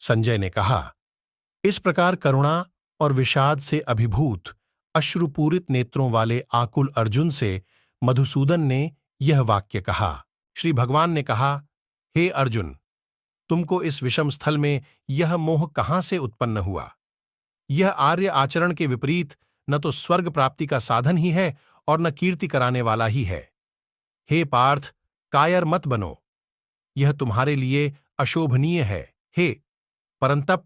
संजय ने कहा। इस प्रकार करुणा और विषाद से अभिभूत अश्रुपूरित नेत्रों वाले आकुल अर्जुन से मधुसूदन ने यह वाक्य कहा। श्री भगवान ने कहा, हे अर्जुन, तुमको इस विषम स्थल में यह मोह कहां से उत्पन्न हुआ? यह आर्य आचरण के विपरीत न तो स्वर्ग प्राप्ति का साधन ही है और न कीर्ति कराने वाला ही है। हे पार्थ, कायर मत बनो, यह तुम्हारे लिए अशोभनीय है। हे परंतप,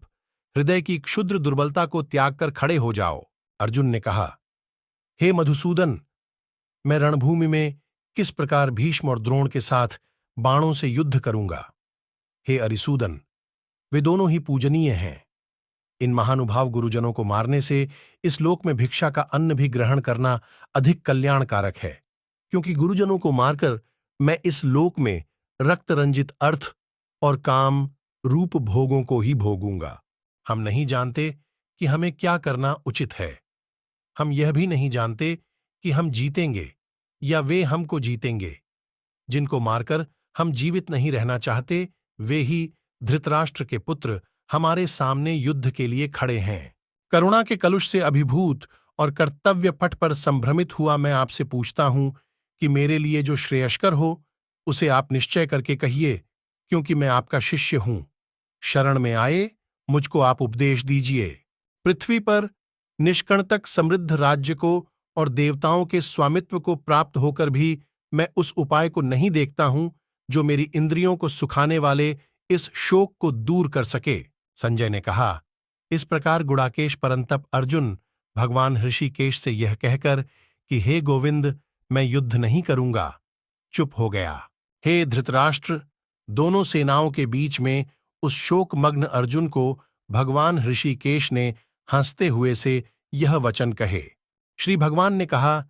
हृदय की क्षुद्र दुर्बलता को त्याग कर खड़े हो जाओ। अर्जुन ने कहा, हे मधुसूदन, मैं रणभूमि में किस प्रकार भीष्म और द्रोण के साथ बाणों से युद्ध करूंगा? हे अरिसूदन, वे दोनों ही पूजनीय हैं। इन महानुभाव गुरुजनों को मारने से इस लोक में भिक्षा का अन्न भी ग्रहण करना अधिक कल्याणकारक है, क्योंकि गुरुजनों को मारकर मैं इस लोक में रक्त रंजित अर्थ और काम रूप भोगों को ही भोगूंगा। हम नहीं जानते कि हमें क्या करना उचित है। हम यह भी नहीं जानते कि हम जीतेंगे या वे हमको जीतेंगे। जिनको मारकर हम जीवित नहीं रहना चाहते, वे ही धृतराष्ट्र के पुत्र हमारे सामने युद्ध के लिए खड़े हैं। करुणा के कलुष से अभिभूत और कर्तव्य पट पर संभ्रमित हुआ मैं आपसे पूछता हूं कि मेरे लिए जो श्रेयस्कर हो उसे आप निश्चय करके कहिए, क्योंकि मैं आपका शिष्य हूं। शरण में आए, मुझको आप उपदेश दीजिए। पृथ्वी पर निष्कणतक समृद्ध राज्य को और देवताओं के स्वामित्व को प्राप्त होकर भी मैं उस उपाय को नहीं देखता हूं जो मेरी इंद्रियों को सुखाने वाले इस शोक को दूर कर सके। संजय ने कहा। इस प्रकार गुड़ाकेश परंतप अर्जुन भगवान ऋषिकेश से यह कहकर कि हे गोविंद, मैं युद्ध नहीं करूंगा, चुप हो गया। हे धृतराष्ट्र, दोनों सेनाओं के बीच में उस शोकमग्न अर्जुन को भगवान ऋषिकेश ने हंसते हुए से यह वचन कहे। श्री भगवान ने कहा,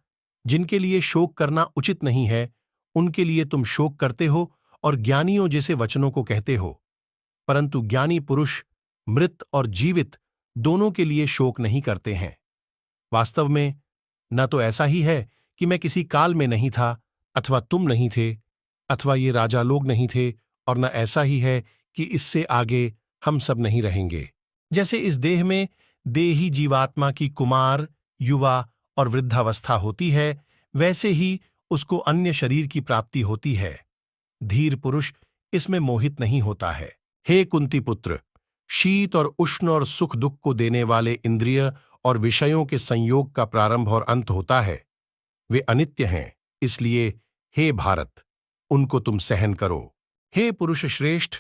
जिनके लिए शोक करना उचित नहीं है, उनके लिए तुम शोक करते हो और ज्ञानियों जैसे वचनों को कहते हो, परंतु ज्ञानी पुरुष मृत और जीवित दोनों के लिए शोक नहीं करते हैं। वास्तव में न तो ऐसा ही है कि मैं किसी काल में नहीं था, अथवा तुम नहीं थे, अथवा ये राजा लोग नहीं थे, और न ऐसा ही है कि इससे आगे हम सब नहीं रहेंगे। जैसे इस देह में देही जीवात्मा की कुमार, युवा और वृद्धावस्था होती है, वैसे ही उसको अन्य शरीर की प्राप्ति होती है। धीर पुरुष इसमें मोहित नहीं होता है। हे कुंती पुत्र, शीत और उष्ण और सुख दुख को देने वाले इंद्रिय और विषयों के संयोग का प्रारंभ और अंत होता है। वे अनित्य हैं, इसलिए हे भारत, उनको तुम सहन करो। हे पुरुष श्रेष्ठ,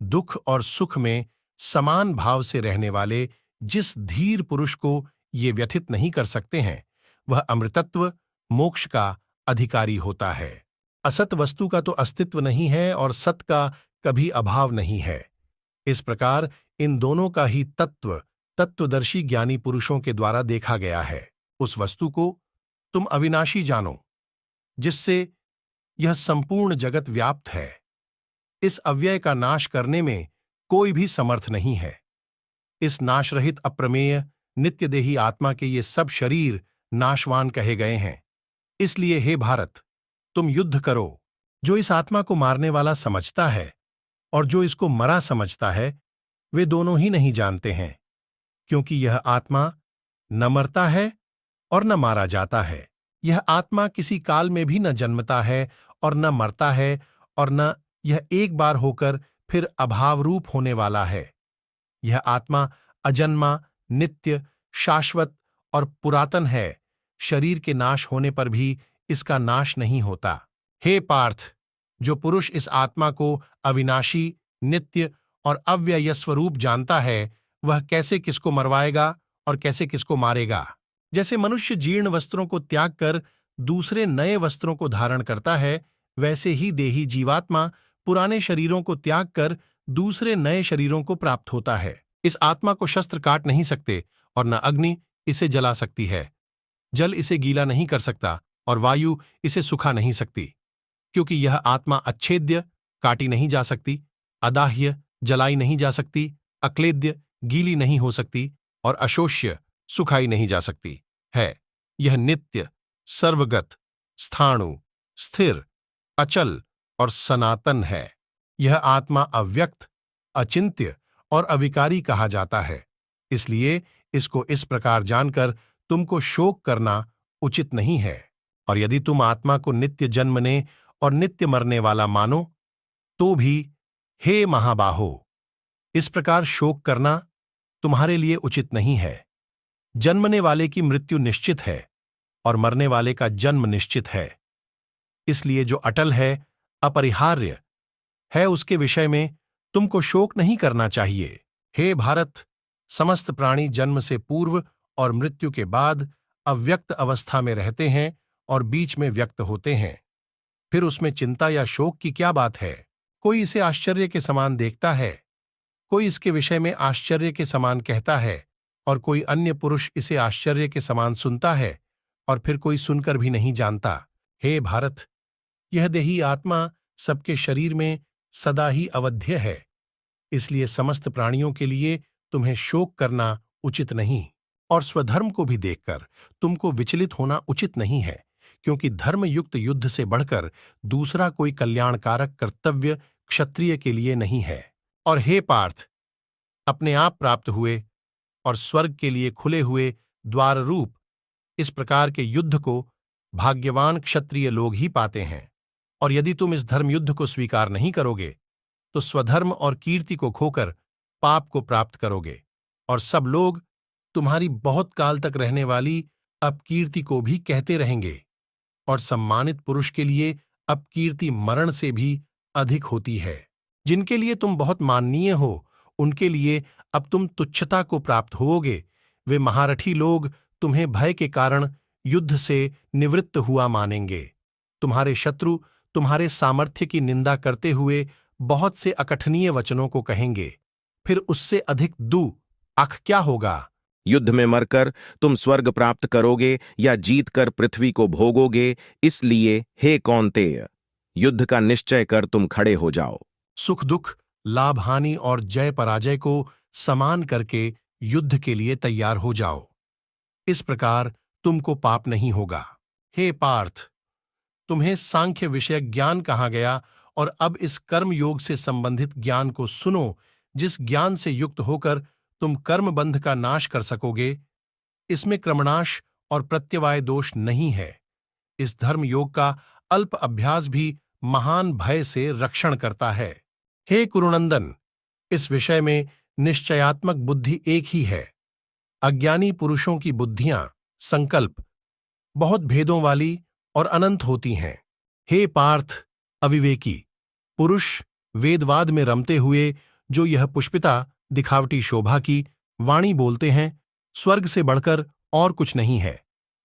दुख और सुख में समान भाव से रहने वाले जिस धीर पुरुष को ये व्यथित नहीं कर सकते हैं, वह अमृतत्व मोक्ष का अधिकारी होता है। असत वस्तु का तो अस्तित्व नहीं है और सत का कभी अभाव नहीं है। इस प्रकार इन दोनों का ही तत्व तत्वदर्शी ज्ञानी पुरुषों के द्वारा देखा गया है। उस वस्तु को तुम अविनाशी जानो, जिससे यह संपूर्ण जगत व्याप्त है। इस अव्यय का नाश करने में कोई भी समर्थ नहीं है। इस नाशरहित अप्रमेय नित्यदेही आत्मा के ये सब शरीर नाशवान कहे गए हैं। इसलिए हे भारत, तुम युद्ध करो। जो इस आत्मा को मारने वाला समझता है और जो इसको मरा समझता है, वे दोनों ही नहीं जानते हैं, क्योंकि यह आत्मा न मरता है और न मारा जाता है। यह आत्मा किसी काल में भी न जन्मता है और न मरता है, और न यह एक बार होकर फिर अभावरूप होने वाला है। यह आत्मा अजन्मा, नित्य, शाश्वत और पुरातन है। शरीर के नाश होने पर भी इसका नाश नहीं होता। हे पार्थ, जो पुरुष इस आत्मा को अविनाशी, नित्य और अव्यय स्वरूप जानता है, वह कैसे किसको मरवाएगा और कैसे किसको मारेगा। जैसे मनुष्य जीर्ण वस्त्रों को त्याग कर दूसरे नए वस्त्रों को धारण करता है, वैसे ही देही जीवात्मा पुराने शरीरों को त्याग कर दूसरे नए शरीरों को प्राप्त होता है। इस आत्मा को शस्त्र काट नहीं सकते और न अग्नि इसे जला सकती है। जल इसे गीला नहीं कर सकता और वायु इसे सुखा नहीं सकती, क्योंकि यह आत्मा अच्छेद्य, काटी नहीं जा सकती, अदाह्य, जलाई नहीं जा सकती, अक्लेद्य, गीली नहीं हो सकती, और अशोष्य, सुखाई नहीं जा सकती है। यह नित्य, सर्वगत, स्थाणु, स्थिर, अचल और सनातन है। यह आत्मा अव्यक्त, अचिंत्य और अविकारी कहा जाता है। इसलिए इसको इस प्रकार जानकर तुमको शोक करना उचित नहीं है। और यदि तुम आत्मा को नित्य जन्मने और नित्य मरने वाला मानो तो भी, हे महाबाहो, इस प्रकार शोक करना तुम्हारे लिए उचित नहीं है। जन्मने वाले की मृत्यु निश्चित है और मरने वाले का जन्म निश्चित है। इसलिए जो अटल है, अपरिहार्य है, उसके विषय में तुमको शोक नहीं करना चाहिए। हे भारत, समस्त प्राणी जन्म से पूर्व और मृत्यु के बाद अव्यक्त अवस्था में रहते हैं और बीच में व्यक्त होते हैं। फिर उसमें चिंता या शोक की क्या बात है? कोई इसे आश्चर्य के समान देखता है, कोई इसके विषय में आश्चर्य के समान कहता है, और कोई अन्य पुरुष इसे आश्चर्य के समान सुनता है, और फिर कोई सुनकर भी नहीं जानता। हे भारत, यह देही आत्मा सबके शरीर में सदा ही अवध्य है। इसलिए समस्त प्राणियों के लिए तुम्हें शोक करना उचित नहीं, और स्वधर्म को भी देखकर तुमको विचलित होना उचित नहीं है, क्योंकि धर्मयुक्त युद्ध से बढ़कर दूसरा कोई कल्याणकारक कर्तव्य क्षत्रिय के लिए नहीं है। और हे पार्थ, अपने आप प्राप्त हुए और स्वर्ग के लिए खुले हुए द्वार रूप इस प्रकार के युद्ध को भाग्यवान क्षत्रिय लोग ही पाते हैं। और यदि तुम इस धर्मयुद्ध को स्वीकार नहीं करोगे तो स्वधर्म और कीर्ति को खोकर पाप को प्राप्त करोगे, और सब लोग तुम्हारी बहुत काल तक रहने वाली अपकीर्ति को भी कहते रहेंगे। और सम्मानित पुरुष के लिए अपकीर्ति मरण से भी अधिक होती है। जिनके लिए तुम बहुत माननीय हो, उनके लिए अब तुम तुच्छता को प्राप्त होोगे। वे महारथी लोग तुम्हें भय के कारण युद्ध से निवृत्त हुआ मानेंगे। तुम्हारे शत्रु तुम्हारे सामर्थ्य की निंदा करते हुए बहुत से अकथनीय वचनों को कहेंगे। फिर उससे अधिक दुख क्या होगा? युद्ध में मरकर तुम स्वर्ग प्राप्त करोगे या जीतकर पृथ्वी को भोगोगे। इसलिए हे कौन्तेय, युद्ध का निश्चय कर तुम खड़े हो जाओ। सुख दुख, लाभ हानि और जय पराजय को समान करके युद्ध के लिए तैयार हो जाओ। इस प्रकार तुमको पाप नहीं होगा। हे पार्थ, तुम्हें सांख्य विषय ज्ञान कहा गया, और अब इस कर्म योग से संबंधित ज्ञान को सुनो, जिस ज्ञान से युक्त होकर तुम कर्मबंध का नाश कर सकोगे। इसमें क्रमनाश और प्रत्यवाय दोष नहीं है। इस धर्म योग का अल्प अभ्यास भी महान भय से रक्षण करता है। हे कुरुनंदन, इस विषय में निश्चयात्मक बुद्धि एक ही है। अज्ञानी पुरुषों की बुद्धियां, संकल्प बहुत भेदों वाली और अनंत होती हैं। हे पार्थ, अविवेकी पुरुष वेदवाद में रमते हुए जो यह पुष्पिता दिखावटी शोभा की वाणी बोलते हैं, स्वर्ग से बढ़कर और कुछ नहीं है।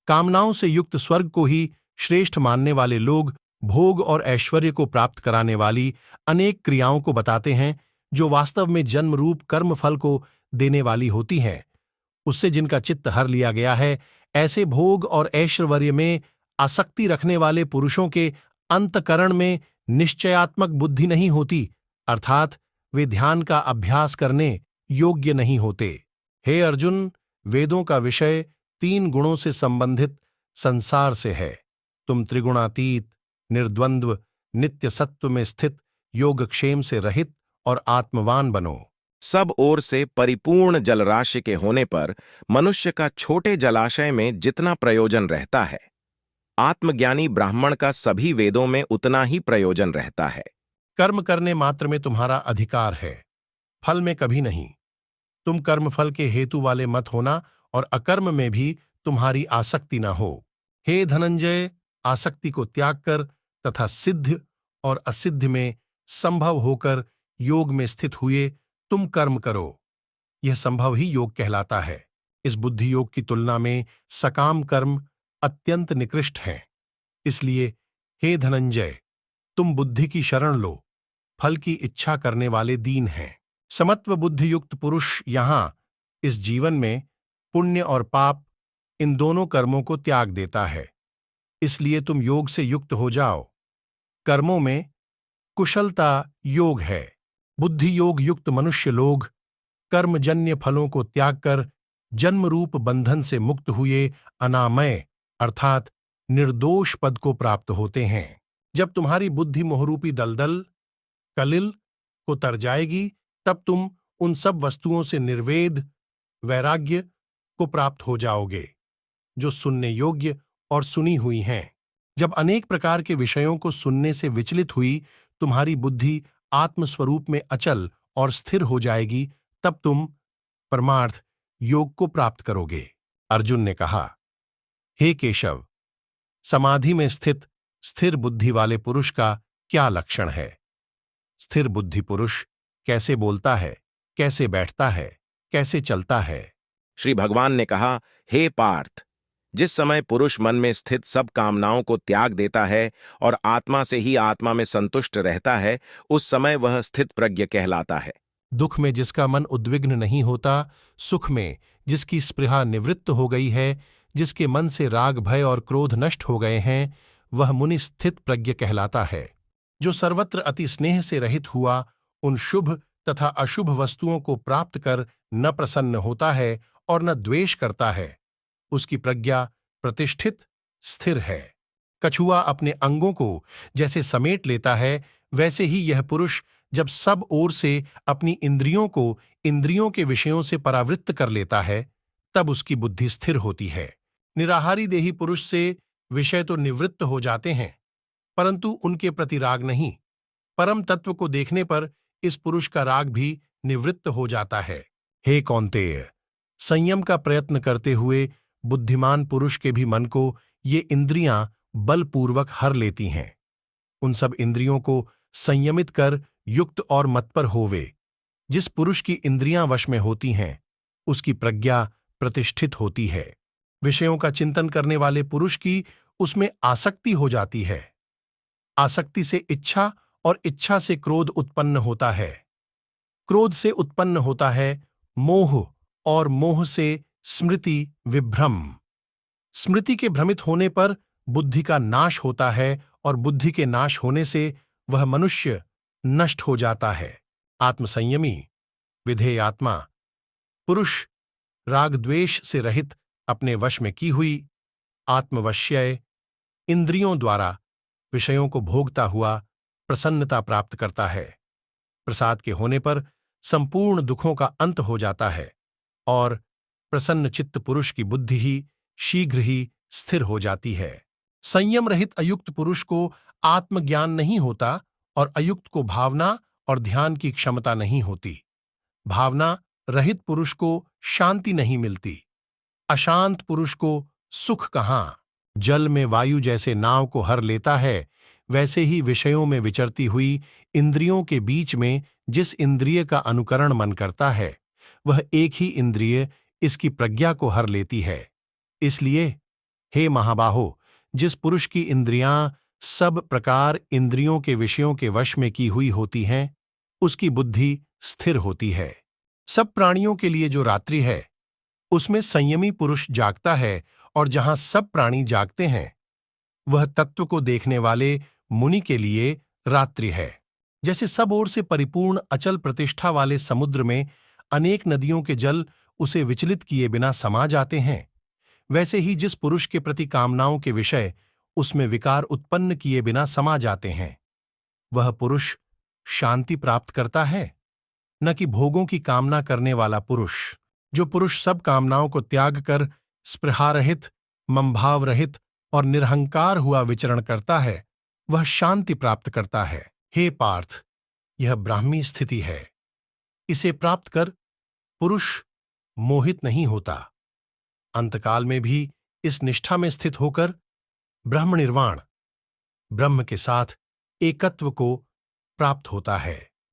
कामनाओं से युक्त स्वर्ग को ही श्रेष्ठ मानने वाले लोग भोग और ऐश्वर्य को प्राप्त कराने वाली अनेक क्रियाओं को बताते हैं, जो वास्तव में जन्म रूप कर्म फल को देने वाली होती हैं। उससे जिनका चित्त हर लिया गया है, ऐसे भोग और ऐश्वर्य में आसक्ति रखने वाले पुरुषों के अंतकरण में निश्चयात्मक बुद्धि नहीं होती, अर्थात वे ध्यान का अभ्यास करने योग्य नहीं होते। हे अर्जुन, वेदों का विषय 3 गुणों से संबंधित संसार से है। तुम त्रिगुणातीत, निर्द्वंद्व, नित्य सत्व में स्थित, योगक्षेम से रहित और आत्मवान बनो। सब ओर से परिपूर्ण जलराशि के होने पर मनुष्य का छोटे जलाशय में जितना प्रयोजन रहता है, आत्मज्ञानी ब्राह्मण का सभी वेदों में उतना ही प्रयोजन रहता है। कर्म करने मात्र में तुम्हारा अधिकार है, फल में कभी नहीं। तुम कर्मफल के हेतु वाले मत होना, और अकर्म में भी तुम्हारी आसक्ति न हो। हे धनंजय, आसक्ति को त्याग कर तथा सिद्ध और असिद्ध में संभव होकर योग में स्थित हुए तुम कर्म करो। यह संभव ही योग कहलाता है। इस बुद्धि योग की तुलना में सकाम कर्म अत्यंत निकृष्ट हैं। इसलिए हे धनंजय, तुम बुद्धि की शरण लो। फल की इच्छा करने वाले दीन हैं। समत्व बुद्धि युक्त पुरुष यहां इस जीवन में पुण्य और पाप, इन दोनों कर्मों को त्याग देता है। इसलिए तुम योग से युक्त हो जाओ। कर्मों में कुशलता योग है। बुद्धि योग युक्त मनुष्य लोग कर्मजन्य फलों को त्याग कर जन्म रूप बंधन से मुक्त हुए अनामय अर्थात निर्दोष पद को प्राप्त होते हैं। जब तुम्हारी बुद्धि मोहरूपी दलदल कलिल को तर जाएगी, तब तुम उन सब वस्तुओं से निर्वेद वैराग्य को प्राप्त हो जाओगे जो सुनने योग्य और सुनी हुई हैं। जब अनेक प्रकार के विषयों को सुनने से विचलित हुई तुम्हारी बुद्धि आत्मस्वरूप में अचल और स्थिर हो जाएगी, तब तुम परमार्थ योग को प्राप्त करोगे। अर्जुन ने कहा, हे केशव, समाधि में स्थित स्थिर बुद्धि वाले पुरुष का क्या लक्षण है? स्थिर बुद्धि पुरुष कैसे बोलता है, कैसे बैठता है, कैसे चलता है? श्री भगवान ने कहा, हे पार्थ, जिस समय पुरुष मन में स्थित सब कामनाओं को त्याग देता है और आत्मा से ही आत्मा में संतुष्ट रहता है, उस समय वह स्थित प्रज्ञ कहलाता है। दुख में जिसका मन उद्विग्न नहीं होता, सुख में जिसकी स्पृहा निवृत्त हो गई है, जिसके मन से राग भय और क्रोध नष्ट हो गए हैं, वह मुनि स्थित प्रज्ञ कहलाता है। जो सर्वत्र अति स्नेह से रहित हुआ उन शुभ तथा अशुभ वस्तुओं को प्राप्त कर न प्रसन्न होता है और न द्वेष करता है, उसकी प्रज्ञा प्रतिष्ठित स्थिर है। कछुआ अपने अंगों को जैसे समेट लेता है, वैसे ही यह पुरुष जब सब ओर से अपनी इंद्रियों को इंद्रियों के विषयों से परावृत्त कर लेता है, तब उसकी बुद्धि स्थिर होती है। निराहारी देही पुरुष से विषय तो निवृत्त हो जाते हैं, परंतु उनके प्रति राग नहीं। परम तत्व को देखने पर इस पुरुष का राग भी निवृत्त हो जाता है। हे कौन्तेय, संयम का प्रयत्न करते हुए बुद्धिमान पुरुष के भी मन को ये इंद्रियां बलपूर्वक हर लेती हैं। उन सब इंद्रियों को संयमित कर युक्त और मतपर होवे। जिस पुरुष की इंद्रियां वश में होती हैं, उसकी प्रज्ञा प्रतिष्ठित होती है। विषयों का चिंतन करने वाले पुरुष की उसमें आसक्ति हो जाती है। आसक्ति से इच्छा और इच्छा से क्रोध उत्पन्न होता है। क्रोध से उत्पन्न होता है मोह और मोह से स्मृति विभ्रम। स्मृति के भ्रमित होने पर बुद्धि का नाश होता है और बुद्धि के नाश होने से वह मनुष्य नष्ट हो जाता है। आत्मसंयमी विधेय आत्मा पुरुष राग द्वेष से रहित अपने वश में की हुई आत्मवश्य इंद्रियों द्वारा विषयों को भोगता हुआ प्रसन्नता प्राप्त करता है। प्रसाद के होने पर संपूर्ण दुखों का अंत हो जाता है और प्रसन्न चित्त पुरुष की बुद्धि ही शीघ्र ही स्थिर हो जाती है। संयम रहित अयुक्त पुरुष को आत्मज्ञान नहीं होता और अयुक्त को भावना और ध्यान की क्षमता नहीं होती। भावना रहित पुरुष को शांति नहीं मिलती। अशांत पुरुष को सुख कहाँ? जल में वायु जैसे नाव को हर लेता है, वैसे ही विषयों में विचरती हुई इंद्रियों के बीच में जिस इंद्रिय का अनुकरण मन करता है, वह एक ही इंद्रिय इसकी प्रज्ञा को हर लेती है। इसलिए हे महाबाहो, जिस पुरुष की इंद्रियां सब प्रकार इंद्रियों के विषयों के वश में की हुई होती हैं, उसकी बुद्धि स्थिर होती है। सब प्राणियों के लिए जो रात्रि है, उसमें संयमी पुरुष जागता है, और जहां सब प्राणी जागते हैं, वह तत्व को देखने वाले मुनि के लिए रात्रि है। जैसे सब ओर से परिपूर्ण अचल प्रतिष्ठा वाले समुद्र में अनेक नदियों के जल उसे विचलित किए बिना समा जाते हैं, वैसे ही जिस पुरुष के प्रति कामनाओं के विषय उसमें विकार उत्पन्न किए बिना समा जाते हैं, वह पुरुष शांति प्राप्त करता है। न कि भोगों की कामना करने वाला पुरुष। जो पुरुष सब कामनाओं को त्याग कर स्पृहारहित, ममभाव रहित और निरहंकार हुआ विचरण करता है, वह शांति प्राप्त करता है। हे पार्थ, यह ब्राह्मी स्थिति है। इसे प्राप्त कर पुरुष मोहित नहीं होता। अंतकाल में भी इस निष्ठा में स्थित होकर ब्रह्म निर्वाण, ब्रह्म के साथ एकत्व को प्राप्त होता है।